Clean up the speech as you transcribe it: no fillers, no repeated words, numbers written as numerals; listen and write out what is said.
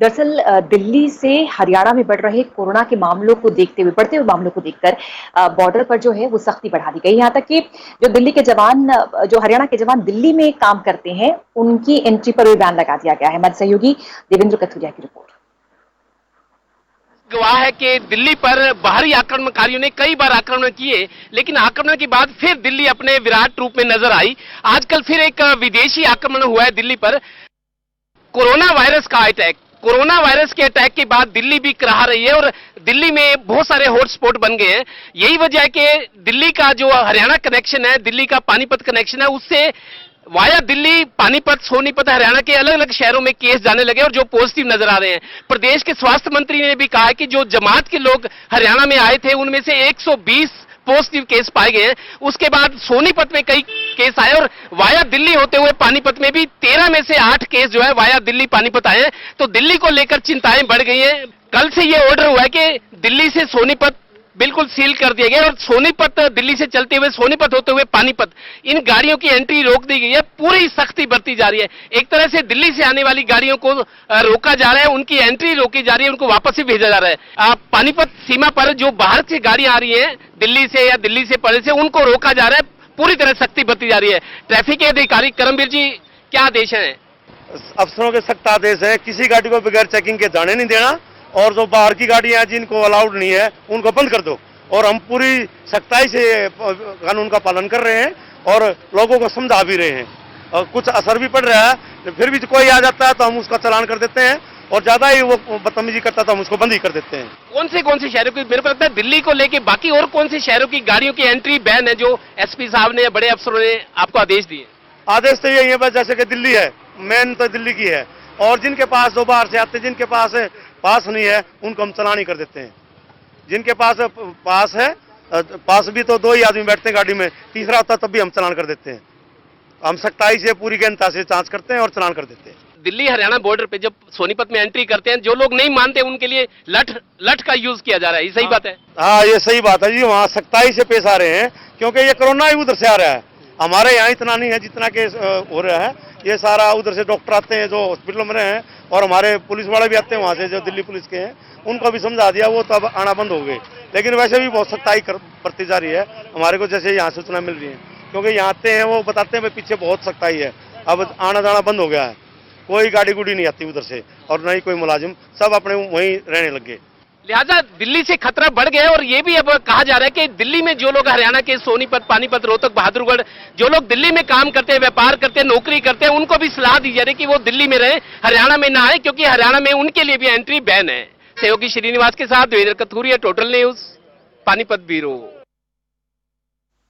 दरअसल दिल्ली से हरियाणा में बढ़ रहे कोरोना के मामलों को देखते हुए, बढ़ते हुए मामलों को देखकर बॉर्डर पर जो है वो सख्ती बढ़ा दी गई। यहाँ तक कि जो दिल्ली के जवान, जो हरियाणा के जवान दिल्ली में काम करते हैं, उनकी एंट्री पर भी बैन लगा दिया गया है। हमारे सहयोगी देवेंद्र कथुरिया की रिपोर्ट। गवाह है कि दिल्ली पर बाहरी आक्रमणकारियों ने कई बार आक्रमण किए, लेकिन आक्रमण के बाद फिर दिल्ली अपने विराट रूप में नजर आई। आजकल फिर एक विदेशी आक्रमण हुआ है दिल्ली पर, कोरोना वायरस का अटैक। कोरोना वायरस के अटैक के बाद दिल्ली भी कराह रही है और दिल्ली में बहुत सारे हॉटस्पॉट बन गए हैं। यही वजह है कि दिल्ली का जो हरियाणा कनेक्शन है, दिल्ली का पानीपत कनेक्शन है, उससे वाया दिल्ली, पानीपत, सोनीपत, हरियाणा के अलग अलग शहरों में केस जाने लगे और जो पॉजिटिव नजर आ रहे हैं। प्रदेश के स्वास्थ्य मंत्री ने भी कहा है कि जो जमात के लोग हरियाणा में आए थे उनमें से 120 पॉजिटिव केस पाए गए हैं। उसके बाद सोनीपत में कई केस आए और वाया दिल्ली होते हुए पानीपत में भी 13 में से 8 केस जो है वाया दिल्ली पानीपत आए हैं। तो दिल्ली को लेकर चिंताएं बढ़ गई हैं। कल से ये ऑर्डर हुआ है कि दिल्ली से सोनीपत बिल्कुल सील कर दिया गया और सोनीपत, दिल्ली से चलते हुए सोनीपत होते हुए पानीपत, इन गाड़ियों की एंट्री रोक दी गई है। पूरी सख्ती बरती जा रही है। एक तरह से दिल्ली से आने वाली गाड़ियों को रोका जा रहा है, उनकी एंट्री रोकी जा रही है, उनको वापस ही भेजा जा रहा है। पानीपत सीमा पर जो बाहर से गाड़ियां आ रही हैं दिल्ली से या दिल्ली से परे से, उनको रोका जा रहा है। पूरी तरह सख्ती बरती जा रही है। ट्रैफिक के अधिकारी करमवीर जी, क्या आदेश है? अफसरों के सख्त आदेश है, किसी गाड़ी को बगैर चेकिंग के जाने नहीं देना और जो बाहर की गाड़ियां जिनको अलाउड नहीं है उनको बंद कर दो। और हम पूरी सख्ताई से कानून का पालन कर रहे हैं और लोगों को समझा भी रहे हैं। और कुछ असर भी पड़ रहा है, फिर भी कोई आ जाता है तो हम उसका चालान कर देते हैं और ज्यादा ही वो बदतमीजी करता तो हम उसको बंद ही कर देते हैं। कौन से शहरों की, मेरे को लगता है दिल्ली को लेके बाकी और कौन से शहरों की गाड़ियों की एंट्री बैन है जो एसपी साहब ने या बड़े अफसरों ने आपको आदेश दिए? आदेश तो यही है बस, जैसे कि दिल्ली है, मेन तो दिल्ली की है। और जिनके पास दो बाहर से आते, जिनके पास पास नहीं है, उनको हम चालान ही कर देते हैं। जिनके पास पास है, पास भी तो 2 ही आदमी बैठते हैं गाड़ी में, तीसरा होता तब भी हम चालान कर देते हैं। हम सख्ताई से पूरी गहनता से जांच करते हैं और चालान कर देते हैं। दिल्ली हरियाणा बॉर्डर पे जब सोनीपत में एंट्री करते हैं, जो लोग नहीं मानते उनके लिए लठ का यूज किया जा रहा है, ये सही बात है? हाँ, ये सही बात है जी। वहाँ सख्ताई से पेश आ रहे हैं क्योंकि ये कोरोना ही उधर से आ रहा है। हमारे यहाँ इतना नहीं है जितना केस हो रहा है। ये सारा उधर से डॉक्टर आते हैं जो हॉस्पिटल में रहे हैं और हमारे पुलिस वाले भी आते हैं वहाँ से, जो दिल्ली पुलिस के हैं, उनको भी समझा दिया, वो तब आना बंद हो गए। लेकिन वैसे भी बहुत सख्ताई बरती जा रही है हमारे को, जैसे यहाँ सूचना मिल रही है। क्योंकि यहाँ आते हैं वो बताते हैं पीछे बहुत सख्ताई है, अब आना जाना बंद हो गया है। कोई गाड़ी गुड़ी नहीं आती उधर से और न ही कोई मुलाजिम, सब अपने वहीं रहने लग गए। लिहाजा दिल्ली से खतरा बढ़ गया है और ये भी अब कहा जा रहा है कि दिल्ली में जो लोग हरियाणा के सोनीपत, पानीपत, रोहतक, बहादुरगढ़, जो लोग दिल्ली में काम करते हैं, व्यापार करते हैं, नौकरी करते हैं, उनको भी सलाह दी जा रही है कि वो दिल्ली में रहे, हरियाणा में ना आए, क्योंकि हरियाणा में उनके लिए भी एंट्री बैन है। सहयोगी श्रीनिवास के साथ Devendra Kathuria, total news, Panipat bureau.